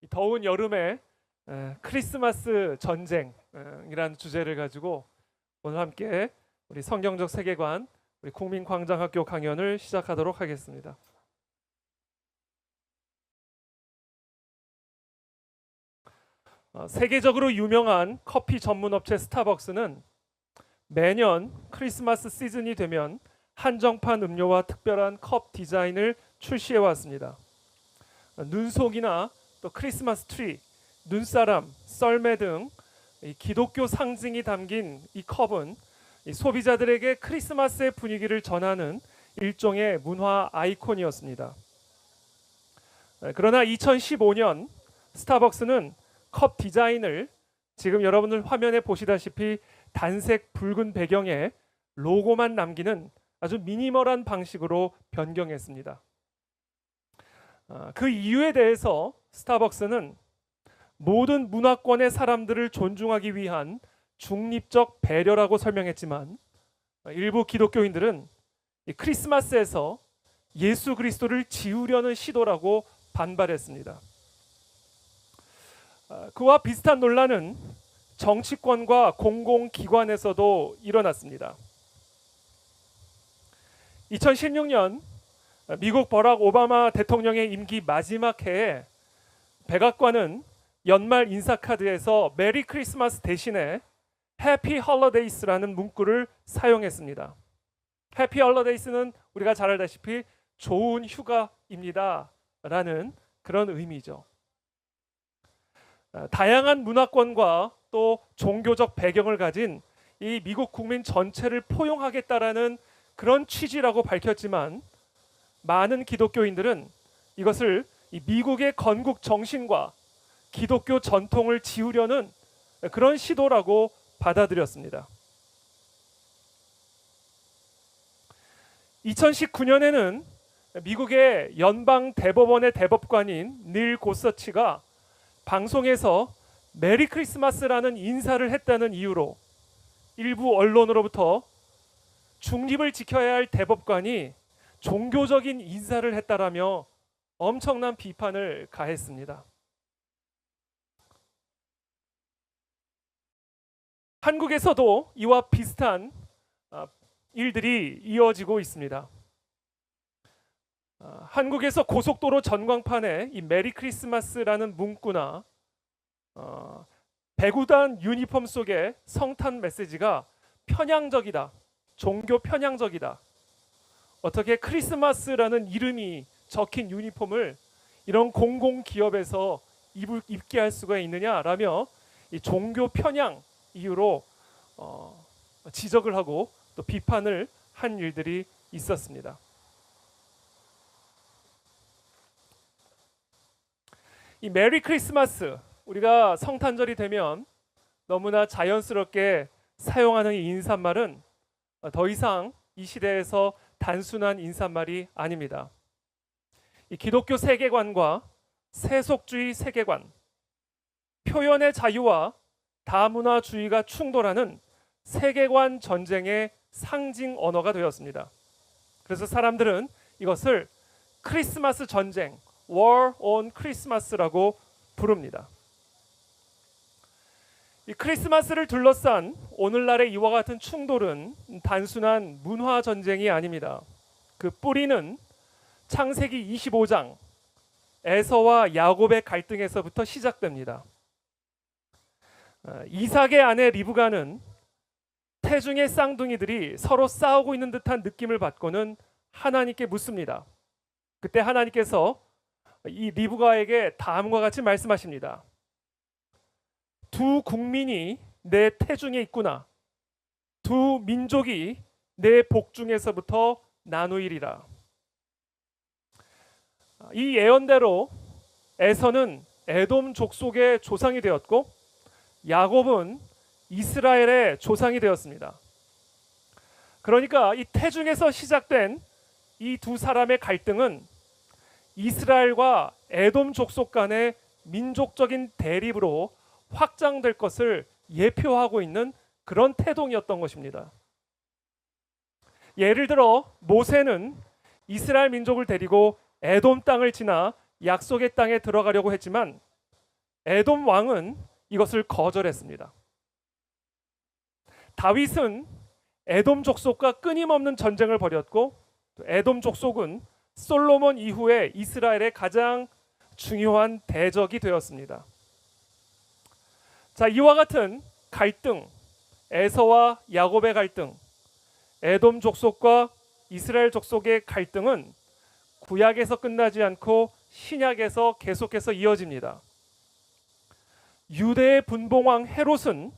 이 더운 여름에 크리스마스 전쟁이라는 주제를 가지고 오늘 함께 우리 성경적 세계관 우리 국민광장학교 강연을 시작하도록 하겠습니다. 세계적으로 유명한 커피 전문 업체 스타벅스는 매년 크리스마스 시즌이 되면 한정판 음료와 특별한 컵 디자인을 출시해 왔습니다. 눈속이나 또 크리스마스 트리, 눈사람, 썰매 등 기독교 상징이 담긴 이 컵은 소비자들에게 크리스마스의 분위기를 전하는 일종의 문화 아이콘이었습니다. 그러나 2015년 스타벅스는 컵 디자인을 지금 여러분들 화면에 보시다시피 단색 붉은 배경에 로고만 남기는 아주 미니멀한 방식으로 변경했습니다. 그 이유에 대해서 스타벅스는 모든 문화권의 사람들을 존중하기 위한 중립적 배려라고 설명했지만 일부 기독교인들은 이 크리스마스에서 예수 그리스도를 지우려는 시도라고 반발했습니다. 그와 비슷한 논란은 정치권과 공공기관에서도 일어났습니다. 2016년 미국 버락 오바마 대통령의 임기 마지막 해에 백악관은 연말 인사카드에서 메리 크리스마스 대신에 해피 홀리데이스라는 문구를 사용했습니다. 해피 홀리데이스는 우리가 잘 알다시피 좋은 휴가입니다 라는 그런 의미죠. 다양한 문화권과 또 종교적 배경을 가진 이 미국 국민 전체를 포용하겠다라는 그런 취지라고 밝혔지만 많은 기독교인들은 이것을 이 미국의 건국 정신과 기독교 전통을 지우려는 그런 시도라고 받아들였습니다. 2019년에는 미국의 연방 대법원의 대법관인 닐 고서치가 방송에서 메리 크리스마스라는 인사를 했다는 이유로 일부 언론으로부터 중립을 지켜야 할 대법관이 종교적인 인사를 했다라며 엄청난 비판을 가했습니다. 한국에서도 이와 비슷한 일들이 이어지고 있습니다. 한국에서 고속도로 전광판에 이 메리 크리스마스라는 문구나 배구단 유니폼 속에 성탄 메시지가 편향적이다, 종교 편향적이다, 어떻게 크리스마스라는 이름이 적힌 유니폼을 이런 공공기업에서 입게 할 수가 있느냐라며 이 종교 편향 이유로 지적을 하고 또 비판을 한 일들이 있었습니다. 이 메리 크리스마스, 우리가 성탄절이 되면 너무나 자연스럽게 사용하는 이 인사말은 더 이상 이 시대에서 단순한 인사말이 아닙니다. 이 기독교 세계관과 세속주의 세계관, 표현의 자유와 다문화주의가 충돌하는 세계관 전쟁의 상징 언어가 되었습니다. 그래서 사람들은 이것을 크리스마스 전쟁, War on Christmas라고 부릅니다. 이 크리스마스를 둘러싼 오늘날의 이와 같은 충돌은 단순한 문화 전쟁이 아닙니다. 그 뿌리는 창세기 25장 에서와 야곱의 갈등에서부터 시작됩니다. 이삭의 아내 리브가는 태중의 쌍둥이들이 서로 싸우고 있는 듯한 느낌을 받고는 하나님께 묻습니다. 그때 하나님께서 이 리브가에게 다음과 같이 말씀하십니다. 두 국민이 내 태중에 있구나. 두 민족이 내 복중에서부터 나누이리라. 이 예언대로 에서는 에돔 족속의 조상이 되었고 야곱은 이스라엘의 조상이 되었습니다. 그러니까 이 태중에서 시작된 이 두 사람의 갈등은 이스라엘과 에돔 족속 간의 민족적인 대립으로 확장될 것을 예표하고 있는 그런 태동이었던 것입니다. 예를 들어 모세는 이스라엘 민족을 데리고 에돔 땅을 지나 약속의 땅에 들어가려고 했지만 에돔 왕은 이것을 거절했습니다. 다윗은 에돔 족속과 끊임없는 전쟁을 벌였고, 에돔 족속은 솔로몬 이후에 이스라엘의 가장 중요한 대적이 되었습니다. 자, 이와 같은 갈등, 에서와 야곱의 갈등, 에돔 족속과 이스라엘 족속의 갈등은 구약에서 끝나지 않고 신약에서 계속해서 이어집니다. 유대의 분봉왕 헤롯은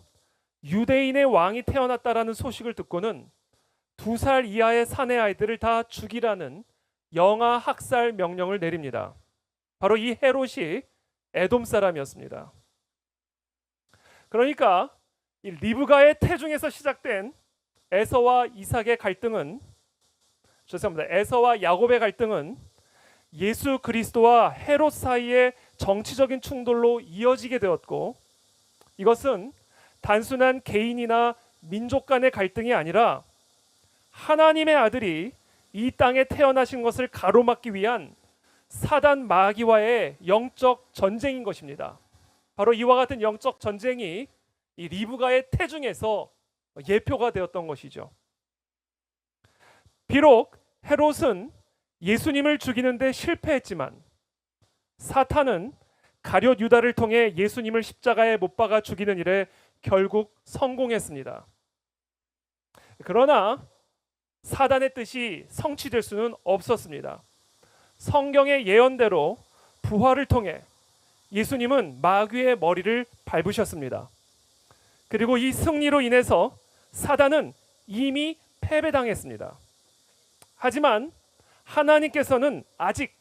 유대인의 왕이 태어났다라는 소식을 듣고는 2살 이하의 사내 아이들을 다 죽이라는 영아 학살 명령을 내립니다. 바로 이 헤롯이 에돔 사람이었습니다. 그러니까 이 리브가의 태중에서 시작된 에서와 이삭의 갈등은, 에서와 야곱의 갈등은 예수 그리스도와 헤롯 사이의 정치적인 충돌로 이어지게 되었고, 이것은 단순한 개인이나 민족 간의 갈등이 아니라 하나님의 아들이 이 땅에 태어나신 것을 가로막기 위한 사단 마귀와의 영적 전쟁인 것입니다. 바로 이와 같은 영적 전쟁이 이 리브가의 태중에서 예표가 되었던 것이죠. 비록 헤롯은 예수님을 죽이는데 실패했지만 사탄은 가룟 유다를 통해 예수님을 십자가에 못 박아 죽이는 일에 결국 성공했습니다. 그러나 사단의 뜻이 성취될 수는 없었습니다. 성경의 예언대로 부활을 통해 예수님은 마귀의 머리를 밟으셨습니다. 그리고 이 승리로 인해서 사단은 이미 패배당했습니다. 하지만 하나님께서는 아직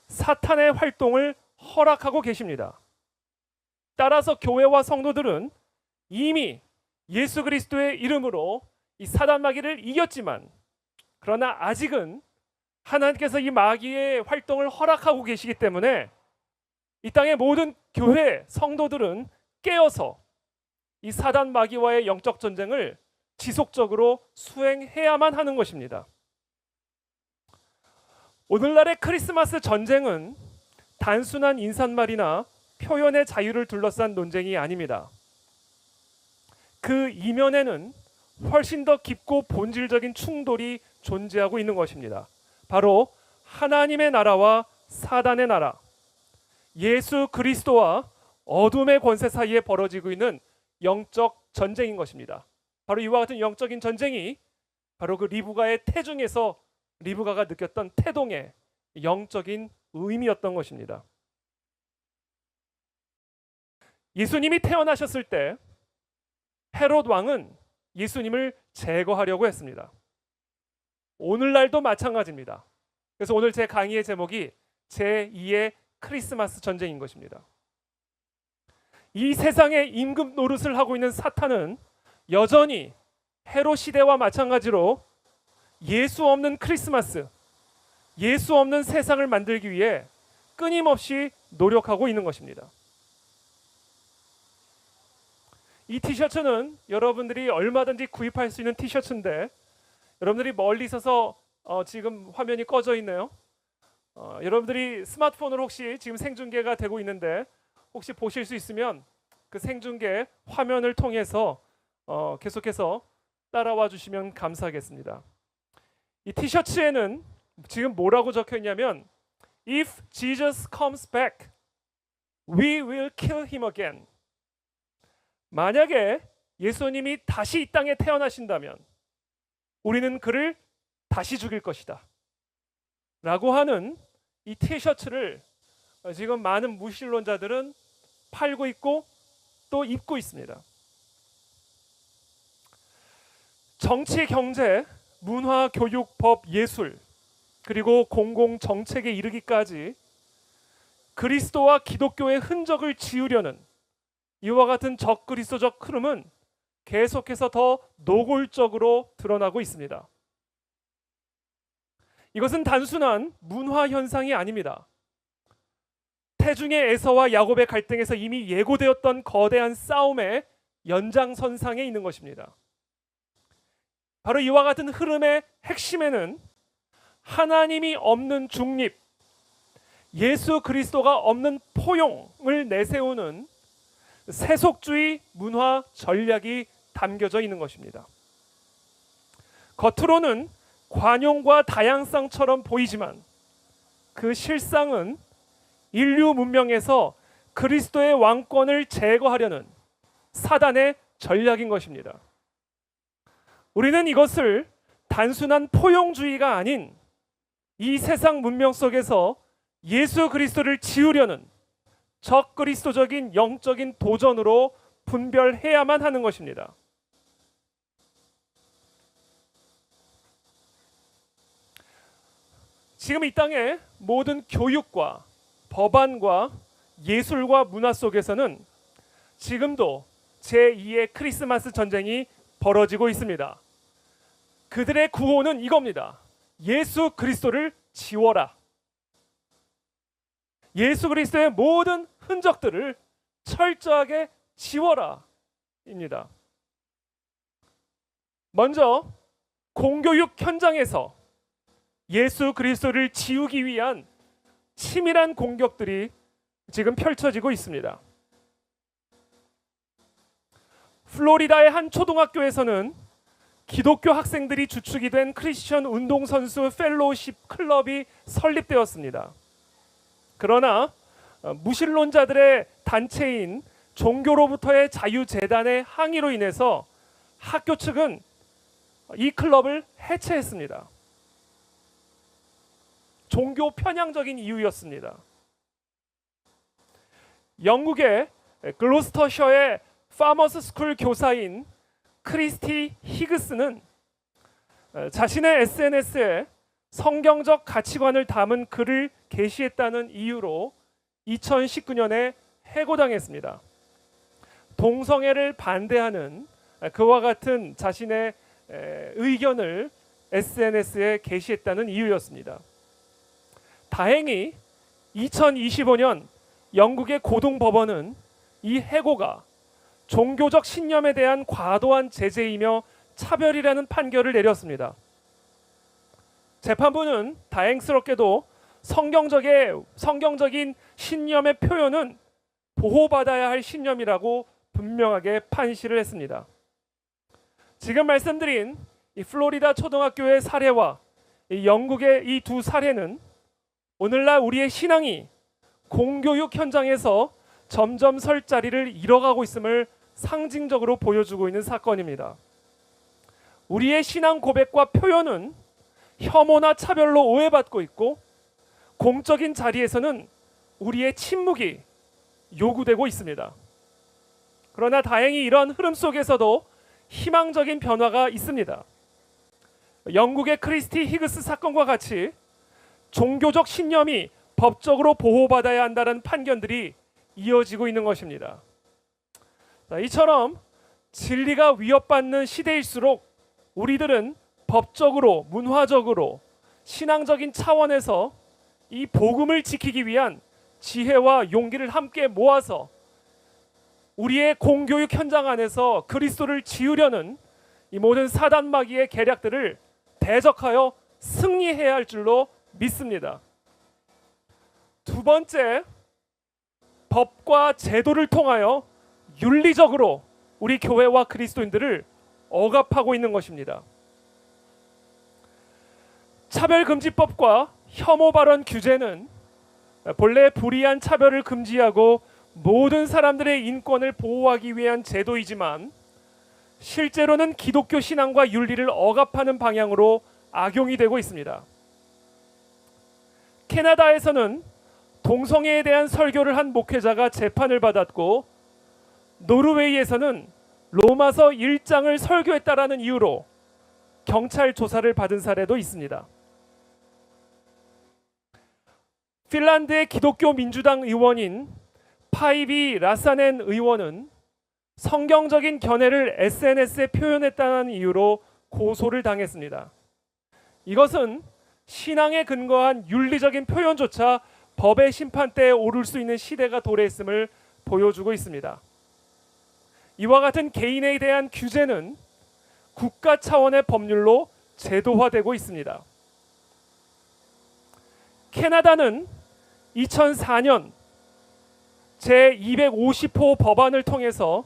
사탄의 활동을 허락하고 계십니다. 따라서 교회와 성도들은 이미 예수 그리스도의 이름으로 이 사단 마귀를 이겼지만, 그러나 아직은 하나님께서 이 마귀의 활동을 허락하고 계시기 때문에 이 땅의 모든 교회 성도들은 깨어서 이 사단 마귀와의 영적 전쟁을 지속적으로 수행해야만 하는 것입니다. 오늘날의 크리스마스 전쟁은 단순한 인사말이나 표현의 자유를 둘러싼 논쟁이 아닙니다. 그 이면에는 훨씬 더 깊고 본질적인 충돌이 존재하고 있는 것입니다. 바로 하나님의 나라와 사단의 나라, 예수 그리스도와 어둠의 권세 사이에 벌어지고 있는 영적 전쟁인 것입니다. 바로 이와 같은 영적인 전쟁이 바로 그 리브가의 태중에서 리브가가 느꼈던 태동의 영적인 의미였던 것입니다. 예수님이 태어나셨을 때 헤롯 왕은 예수님을 제거하려고 했습니다. 오늘날도 마찬가지입니다. 그래서 오늘 제 강의의 제목이 제2의 크리스마스 전쟁인 것입니다. 이 세상에 임금 노릇을 하고 있는 사탄은 여전히 헤롯 시대와 마찬가지로 예수 없는 크리스마스, 예수 없는 세상을 만들기 위해 끊임없이 노력하고 있는 것입니다. 이 티셔츠는 여러분들이 얼마든지 구입할 수 있는 티셔츠인데, 여러분들이 멀리 있어서 지금 화면이 꺼져 있네요. 여러분들이 스마트폰으로 혹시 지금 생중계가 되고 있는데 혹시 보실 수 있으면 그 생중계 화면을 통해서 계속해서 따라와 주시면 감사하겠습니다. 이 티셔츠에는 지금 뭐라고 적혀 있냐면 If Jesus comes back, we will kill him again. 만약에 예수님이 다시 이 땅에 태어나신다면 우리는 그를 다시 죽일 것이다 라고 하는 이 티셔츠를 지금 많은 무신론자들은 팔고 있고 또 입고 있습니다. 정치, 경제, 문화, 교육, 법, 예술, 그리고 공공 정책에 이르기까지 그리스도와 기독교의 흔적을 지우려는 이와 같은 적그리스도적 흐름은 계속해서 더 노골적으로 드러나고 있습니다. 이것은 단순한 문화 현상이 아닙니다. 태중의 에서와 야곱의 갈등에서 이미 예고되었던 거대한 싸움의 연장선상에 있는 것입니다. 바로 이와 같은 흐름의 핵심에는 하나님이 없는 중립, 예수 그리스도가 없는 포용을 내세우는 세속주의 문화 전략이 담겨져 있는 것입니다. 겉으로는 관용과 다양성처럼 보이지만 그 실상은 인류 문명에서 그리스도의 왕권을 제거하려는 사단의 전략인 것입니다. 우리는 이것을 단순한 포용주의가 아닌 이 세상 문명 속에서 예수 그리스도를 지우려는 적그리스도적인 영적인 도전으로 분별해야만 하는 것입니다. 지금 이 땅의 모든 교육과 법안과 예술과 문화 속에서는 지금도 제2의 크리스마스 전쟁이 벌어지고 있습니다. 그들의 구호는 이겁니다. 예수 그리스도를 지워라. 예수 그리스도의 모든 흔적들을 철저하게 지워라 입니다. 먼저 공교육 현장에서 예수 그리스도를 지우기 위한 치밀한 공격들이 지금 펼쳐지고 있습니다. 플로리다의 한 초등학교에서는 기독교 학생들이 주축이 된 크리스천 운동선수 펠로우십 클럽이 설립되었습니다. 그러나 무신론자들의 단체인 종교로부터의 자유재단의 항의로 인해서 학교 측은 이 클럽을 해체했습니다. 종교 편향적인 이유였습니다. 영국의 글로스터셔의 파머스 스쿨 교사인 크리스티 히그스는 자신의 SNS에 성경적 가치관을 담은 글을 게시했다는 이유로 2019년에 해고당했습니다. 동성애를 반대하는 그와 같은 자신의 의견을 SNS에 게시했다는 이유였습니다. 다행히 2025년 영국의 고등법원은 이 해고가 종교적 신념에 대한 과도한 제재이며 차별이라는 판결을 내렸습니다. 재판부는 다행스럽게도 성경적인 신념의 표현은 보호받아야 할 신념이라고 분명하게 판시를 했습니다. 지금 말씀드린 이 플로리다 초등학교의 사례와 이 영국의 이 두 사례는 오늘날 우리의 신앙이 공교육 현장에서 점점 설 자리를 잃어가고 있음을 상징적으로 보여주고 있는 사건입니다. 우리의 신앙 고백과 표현은 혐오나 차별로 오해받고 있고 공적인 자리에서는 우리의 침묵이 요구되고 있습니다. 그러나 다행히 이런 흐름 속에서도 희망적인 변화가 있습니다. 영국의 크리스티 히그스 사건과 같이 종교적 신념이 법적으로 보호받아야 한다는 판결들이 이어지고 있는 것입니다. 이처럼 진리가 위협받는 시대일수록 우리들은 법적으로, 문화적으로, 신앙적인 차원에서 이 복음을 지키기 위한 지혜와 용기를 함께 모아서 우리의 공교육 현장 안에서 그리스도를 지우려는 이 모든 사단 마귀의 계략들을 대적하여 승리해야 할 줄로 믿습니다. 두 번째, 법과 제도를 통하여 윤리적으로 우리 교회와 그리스도인들을 억압하고 있는 것입니다. 차별금지법과 혐오 발언 규제는 본래 불이한 차별을 금지하고 모든 사람들의 인권을 보호하기 위한 제도이지만 실제로는 기독교 신앙과 윤리를 억압하는 방향으로 악용이 되고 있습니다. 캐나다에서는 동성애에 대한 설교를 한 목회자가 재판을 받았고 노르웨이에서는 로마서 1장을 설교했다라는 이유로 경찰 조사를 받은 사례도 있습니다. 핀란드의 기독교 민주당 의원인 파이비 라사넨 의원은 성경적인 견해를 SNS에 표현했다는 이유로 고소를 당했습니다. 이것은 신앙에 근거한 윤리적인 표현조차 법의 심판대에 오를 수 있는 시대가 도래했음을 보여주고 있습니다. 이와 같은 개인에 대한 규제는 국가 차원의 법률로 제도화되고 있습니다. 캐나다는 2004년 제250호 법안을 통해서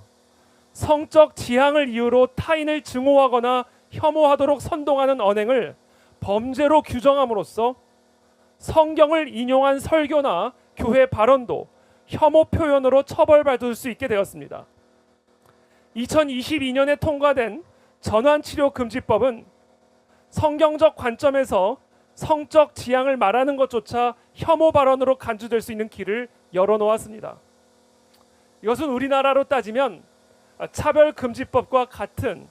성적 지향을 이유로 타인을 증오하거나 혐오하도록 선동하는 언행을 범죄로 규정함으로써 성경을 인용한 설교나 교회 발언도 혐오 표현으로 처벌받을 수 있게 되었습니다. 2022년에 통과된 전환치료금지법은 성경적 관점에서 성적 지향을 말하는 것조차 혐오 발언으로 간주될 수 있는 길을 열어놓았습니다. 이것은 우리나라로 따지면 차별금지법과 같은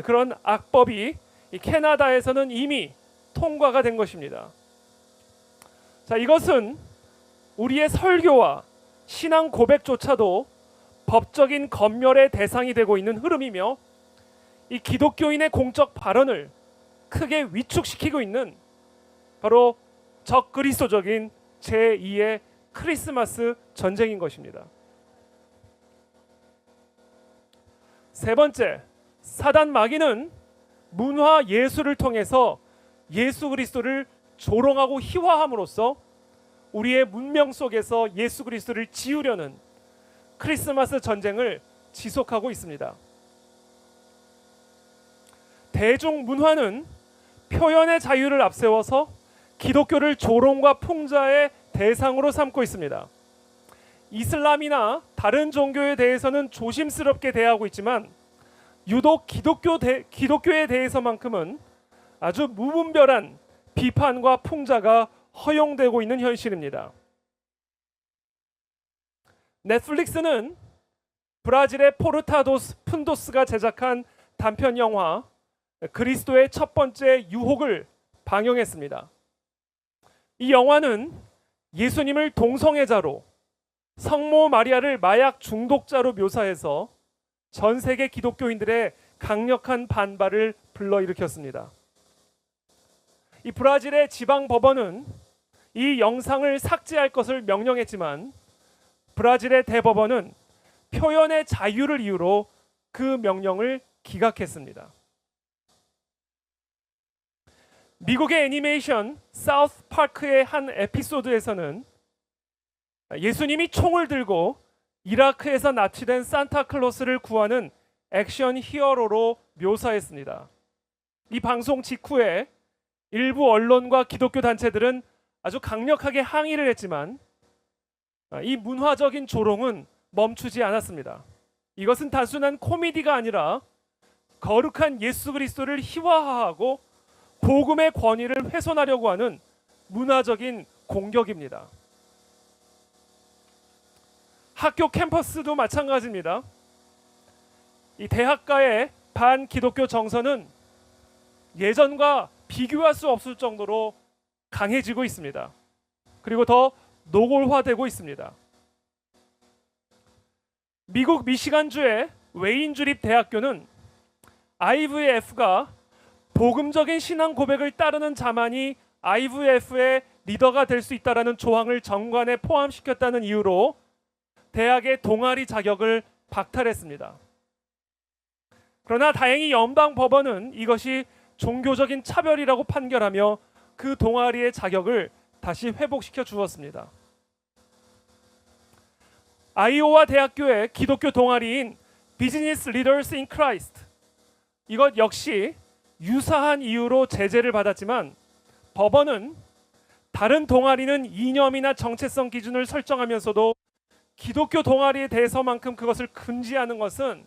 그런 악법이 캐나다에서는 이미 통과가 된 것입니다. 자, 이것은 우리의 설교와 신앙 고백조차도 법적인 검열의 대상이 되고 있는 흐름이며 이 기독교인의 공적 발언을 크게 위축시키고 있는 바로 적그리스도적인 제2의 크리스마스 전쟁인 것입니다. 세 번째, 사단 마귀는 문화 예술을 통해서 예수 그리스도를 조롱하고 희화함으로써 우리의 문명 속에서 예수 그리스도를 지우려는 크리스마스 전쟁을 지속하고 있습니다. 대중 문화는 표현의 자유를 앞세워서 기독교를 조롱과 풍자의 대상으로 삼고 있습니다. 이슬람이나 다른 종교에 대해서는 조심스럽게 대하고 있지만 유독 기독교에 대해서만큼은 아주 무분별한 비판과 풍자가 허용되고 있는 현실입니다. 넷플릭스는 브라질의 포르타도스 푼도스가 제작한 단편 영화 그리스도의 첫 번째 유혹을 방영했습니다. 이 영화는 예수님을 동성애자로, 성모 마리아를 마약 중독자로 묘사해서 전 세계 기독교인들의 강력한 반발을 불러일으켰습니다. 이 브라질의 지방 법원은 이 영상을 삭제할 것을 명령했지만 브라질의 대법원은 표현의 자유를 이유로 그 명령을 기각했습니다. 미국의 애니메이션 사우스 파크의 한 에피소드에서는 예수님이 총을 들고 이라크에서 납치된 산타클로스를 구하는 액션 히어로로 묘사했습니다. 이 방송 직후에 일부 언론과 기독교 단체들은 아주 강력하게 항의를 했지만 이 문화적인 조롱은 멈추지 않았습니다. 이것은 단순한 코미디가 아니라 거룩한 예수 그리스도를 희화화하고 복음의 권위를 훼손하려고 하는 문화적인 공격입니다. 학교 캠퍼스도 마찬가지입니다. 이 대학가의 반기독교 정서는 예전과 비교할 수 없을 정도로 강해지고 있습니다. 그리고 더 노골화되고 있습니다. 미국 미시간주의 웨인 주립 대학교는 IVF가 복음적인 신앙 고백을 따르는 자만이 IVF의 리더가 될 수 있다라는 조항을 정관에 포함시켰다는 이유로 대학의 동아리 자격을 박탈했습니다. 그러나 다행히 연방 법원은 이것이 종교적인 차별이라고 판결하며 그 동아리의 자격을 다시 회복시켜 주었습니다. 아이오와 대학교의 기독교 동아리인 비즈니스 리더스 인 크라이스트, 이것 역시 유사한 이유로 제재를 받았지만 법원은 다른 동아리는 이념이나 정체성 기준을 설정하면서도 기독교 동아리에 대해서만큼 그것을 금지하는 것은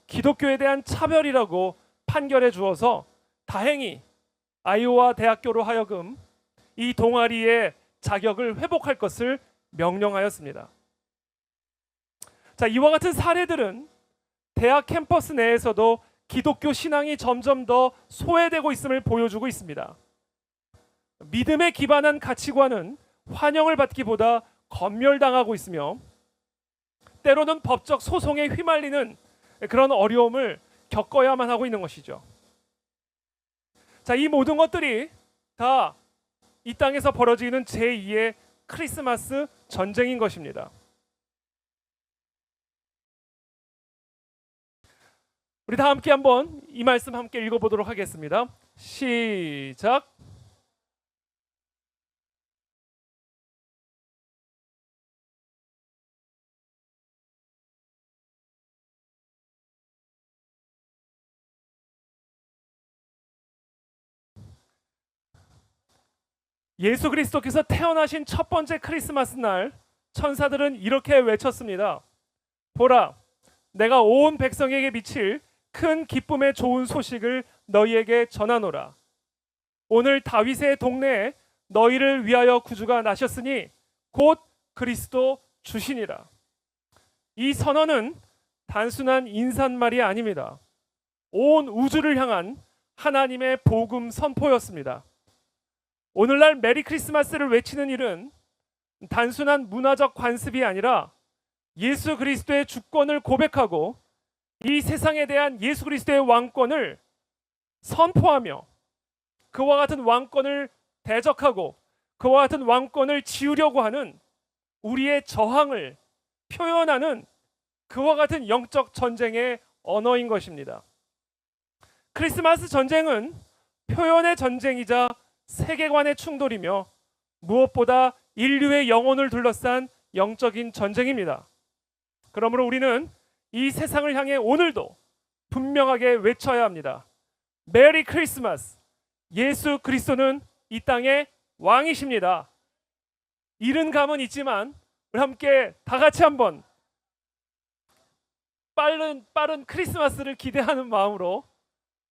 기독교에 대한 차별이라고 판결해 주어서 다행히 아이오와 대학교로 하여금 이 동아리의 자격을 회복할 것을 명령하였습니다. 자, 이와 같은 사례들은 대학 캠퍼스 내에서도 기독교 신앙이 점점 더 소외되고 있음을 보여주고 있습니다. 믿음에 기반한 가치관은 환영을 받기보다 검열당하고 있으며 때로는 법적 소송에 휘말리는 그런 어려움을 겪어야만 하고 있는 것이죠. 자, 이 모든 것들이 다 이 땅에서 벌어지는 제2의 크리스마스 전쟁인 것입니다. 우리 다 함께 한번 이 말씀 함께 읽어보도록 하겠습니다. 시작. 예수 그리스도께서 태어나신 첫 번째 크리스마스 날 천사들은 이렇게 외쳤습니다. 보라, 내가 온 백성에게 미칠 큰 기쁨의 좋은 소식을 너희에게 전하노라. 오늘 다윗의 동네에 너희를 위하여 구주가 나셨으니 곧 그리스도 주시니라. 이 선언은 단순한 인사말이 아닙니다. 온 우주를 향한 하나님의 복음 선포였습니다. 오늘날 메리 크리스마스를 외치는 일은 단순한 문화적 관습이 아니라 예수 그리스도의 주권을 고백하고 이 세상에 대한 예수 그리스도의 왕권을 선포하며 그와 같은 왕권을 대적하고 그와 같은 왕권을 지우려고 하는 우리의 저항을 표현하는 그와 같은 영적 전쟁의 언어인 것입니다. 크리스마스 전쟁은 표현의 전쟁이자 세계관의 충돌이며 무엇보다 인류의 영혼을 둘러싼 영적인 전쟁입니다. 그러므로 우리는 이 세상을 향해 오늘도 분명하게 외쳐야 합니다. 메리 크리스마스! 예수 그리스도는 이 땅의 왕이십니다. 이른 감은 있지만 우리 함께 다 같이 한번 빠른 크리스마스를 기대하는 마음으로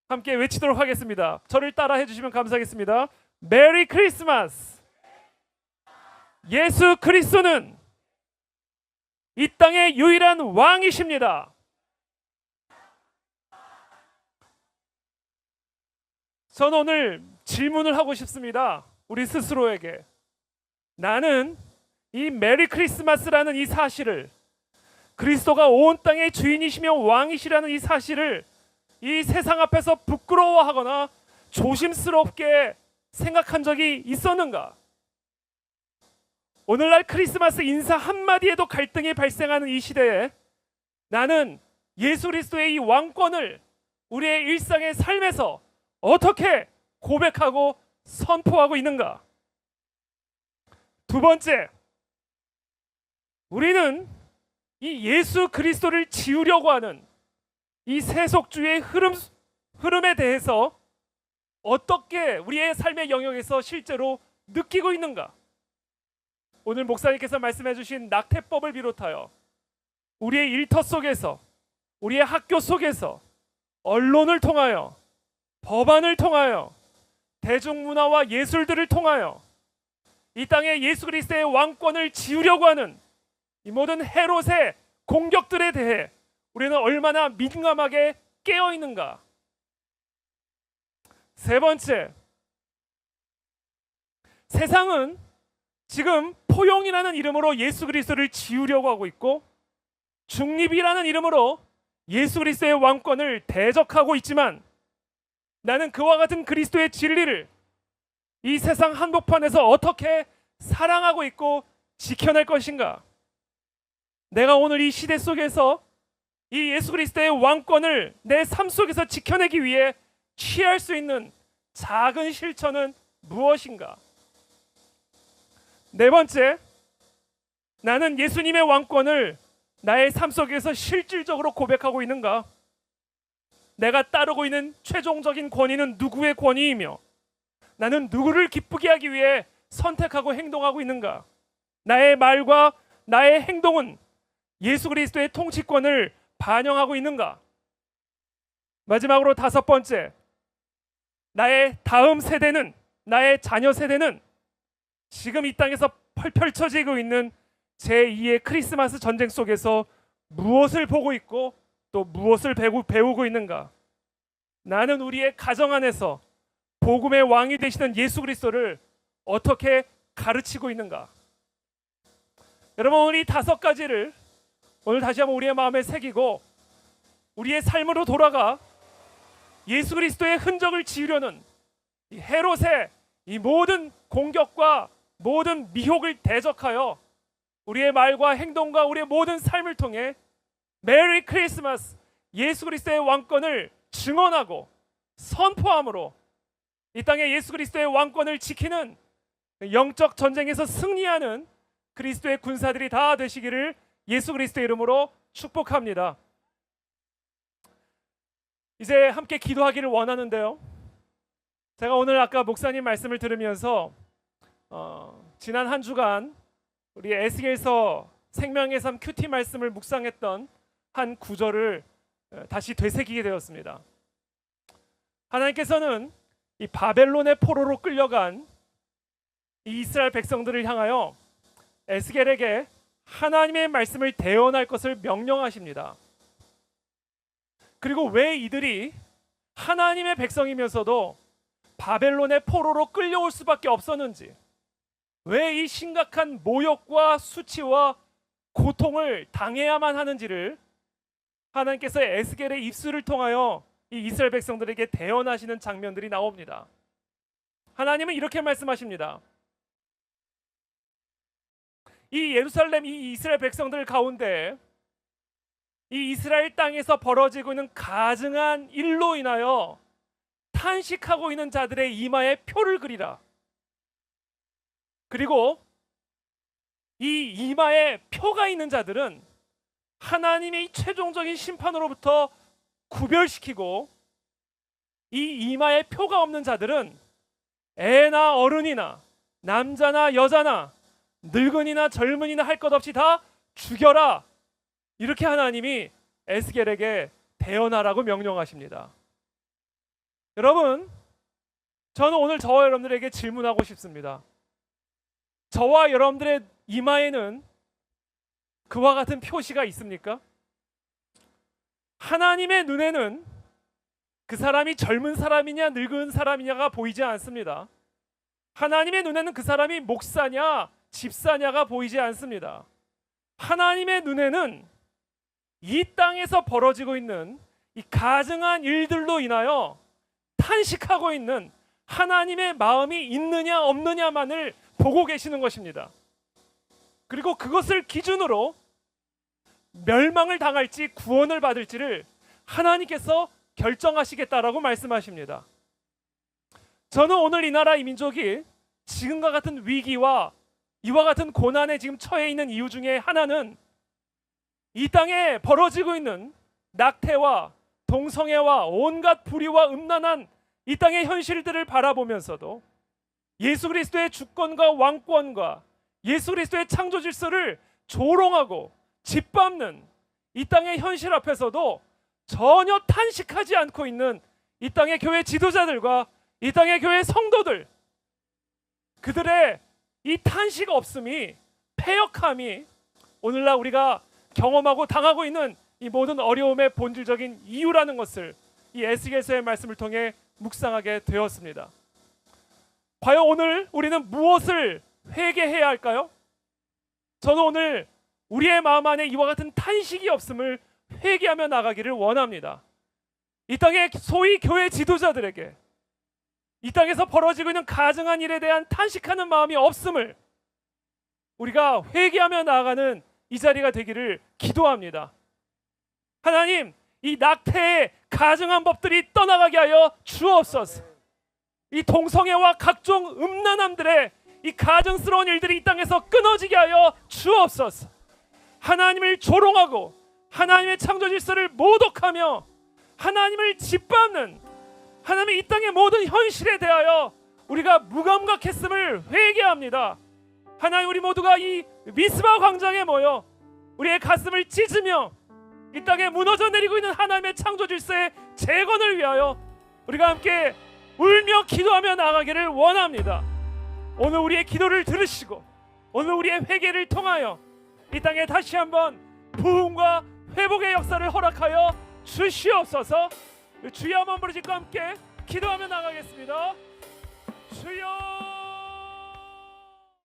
함께 외치도록 하겠습니다. 저를 따라 해주시면 감사하겠습니다. 메리 크리스마스! 예수 그리스도는 이 땅의 유일한 왕이십니다. 저는 오늘 질문을 하고 싶습니다. 우리 스스로에게. 나는 이 메리 크리스마스라는 이 사실을, 그리스도가 온 땅의 주인이시며 왕이시라는 이 사실을 이 세상 앞에서 부끄러워하거나 조심스럽게 생각한 적이 있었는가? 오늘날 크리스마스 인사 한마디에도 갈등이 발생하는 이 시대에 나는 예수 그리스도의 이 왕권을 우리의 일상의 삶에서 어떻게 고백하고 선포하고 있는가? 두 번째, 우리는 이 예수 그리스도를 지우려고 하는 이 세속주의의 흐름에 대해서 어떻게 우리의 삶의 영역에서 실제로 느끼고 있는가? 오늘 목사님께서 말씀해 주신 낙태법을 비롯하여 우리의 일터 속에서, 우리의 학교 속에서, 언론을 통하여, 법안을 통하여, 대중문화와 예술들을 통하여 이 땅에 예수 그리스도의 왕권을 지우려고 하는 이 모든 헤롯의 공격들에 대해 우리는 얼마나 민감하게 깨어 있는가? 세 번째, 세상은 지금 포용이라는 이름으로 예수 그리스도를 지우려고 하고 있고 중립이라는 이름으로 예수 그리스도의 왕권을 대적하고 있지만 나는 그와 같은 그리스도의 진리를 이 세상 한복판에서 어떻게 사랑하고 있고 지켜낼 것인가? 내가 오늘 이 시대 속에서 이 예수 그리스도의 왕권을 내 삶 속에서 지켜내기 위해 취할 수 있는 작은 실천은 무엇인가? 네 번째, 나는 예수님의 왕권을 나의 삶 속에서 실질적으로 고백하고 있는가? 내가 따르고 있는 최종적인 권위는 누구의 권위이며 나는 누구를 기쁘게 하기 위해 선택하고 행동하고 있는가? 나의 말과 나의 행동은 예수 그리스도의 통치권을 반영하고 있는가? 마지막으로 다섯 번째, 나의 다음 세대는, 나의 자녀 세대는 지금 이 땅에서 펼쳐지고 있는 제2의 크리스마스 전쟁 속에서 무엇을 보고 있고 또 무엇을 배우고 있는가? 나는 우리의 가정 안에서 복음의 왕이 되시는 예수 그리스도를 어떻게 가르치고 있는가? 여러분, 오늘 이 다섯 가지를 오늘 다시 한번 우리의 마음에 새기고 우리의 삶으로 돌아가 예수 그리스도의 흔적을 지우려는 이 헤롯의 이 모든 공격과 모든 미혹을 대적하여 우리의 말과 행동과 우리의 모든 삶을 통해 메리 크리스마스, 예수 그리스도의 왕권을 증언하고 선포함으로 이 땅에 예수 그리스도의 왕권을 지키는 영적 전쟁에서 승리하는 그리스도의 군사들이 다 되시기를 예수 그리스도의 이름으로 축복합니다. 이제 함께 기도하기를 원하는데요, 제가 오늘 아까 목사님 말씀을 들으면서 지난 한 주간 우리 에스겔서 생명의 삶 큐티 말씀을 묵상했던 한 구절을 다시 되새기게 되었습니다. 하나님께서는 이 바벨론의 포로로 끌려간 이 이스라엘 백성들을 향하여 에스겔에게 하나님의 말씀을 대언할 것을 명령하십니다. 그리고 왜 이들이 하나님의 백성이면서도 바벨론의 포로로 끌려올 수밖에 없었는지, 왜 이 심각한 모욕과 수치와 고통을 당해야만 하는지를 하나님께서 에스겔의 입술을 통하여 이 이스라엘 백성들에게 대언하시는 장면들이 나옵니다. 하나님은 이렇게 말씀하십니다. 이 예루살렘, 이 이스라엘 백성들 가운데 이 이스라엘 땅에서 벌어지고 있는 가증한 일로 인하여 탄식하고 있는 자들의 이마에 표를 그리라. 그리고 이 이마에 표가 있는 자들은 하나님의 최종적인 심판으로부터 구별시키고, 이 이마에 표가 없는 자들은 애나 어른이나 남자나 여자나 늙은이나 젊은이나 할 것 없이 다 죽여라. 이렇게 하나님이 에스겔에게 대언하라고 명령하십니다. 여러분, 저는 오늘 저와 여러분들에게 질문하고 싶습니다. 저와 여러분들의 이마에는 그와 같은 표시가 있습니까? 하나님의 눈에는 그 사람이 젊은 사람이냐 늙은 사람이냐가 보이지 않습니다. 하나님의 눈에는 그 사람이 목사냐 집사냐가 보이지 않습니다. 하나님의 눈에는 이 땅에서 벌어지고 있는 이 가증한 일들로 인하여 탄식하고 있는 하나님의 마음이 있느냐 없느냐만을 보고 계시는 것입니다. 그리고 그것을 기준으로 멸망을 당할지 구원을 받을지를 하나님께서 결정하시겠다라고 말씀하십니다. 저는 오늘 이 나라 이 민족이 지금과 같은 위기와 이와 같은 고난에 지금 처해 있는 이유 중에 하나는 이 땅에 벌어지고 있는 낙태와 동성애와 온갖 불의와 음란한 이 땅의 현실들을 바라보면서도 예수 그리스도의 주권과 왕권과 예수 그리스도의 창조 질서를 조롱하고 짓밟는 이 땅의 현실 앞에서도 전혀 탄식하지 않고 있는 이 땅의 교회 지도자들과 이 땅의 교회 성도들, 그들의 이 탄식 없음이, 패역함이 오늘날 우리가 경험하고 당하고 있는 이 모든 어려움의 본질적인 이유라는 것을 이 에스겔서의 말씀을 통해 묵상하게 되었습니다. 과연 오늘 우리는 무엇을 회개해야 할까요? 저는 오늘 우리의 마음 안에 이와 같은 탄식이 없음을 회개하며 나가기를 원합니다. 이 땅의 소위 교회 지도자들에게 이 땅에서 벌어지고 있는 가증한 일에 대한 탄식하는 마음이 없음을 우리가 회개하며 나아가는 이 자리가 되기를 기도합니다. 하나님, 이 낙태의 가증한 법들이 떠나가게 하여 주옵소서. 이 동성애와 각종 음란함들의 이 가증스러운 일들이 이 땅에서 끊어지게 하여 주옵소서. 하나님을 조롱하고 하나님의 창조 질서를 모독하며 하나님을 짓밟는 하나님의 이 땅의 모든 현실에 대하여 우리가 무감각했음을 회개합니다. 하나님, 우리 모두가 이 미스바 광장에 모여 우리의 가슴을 찢으며 이 땅에 무너져 내리고 있는 하나님의 창조 질서의 재건을 위하여 우리가 함께 울며 기도하며 나가기를 원합니다. 오늘 우리의 기도를 들으시고 오늘 우리의 회개를 통하여 이 땅에 다시 한번 부흥과 회복의 역사를 허락하여 주시옵소서. 주여 한번 부르짖고 함께 기도하며 나가겠습니다. 주여.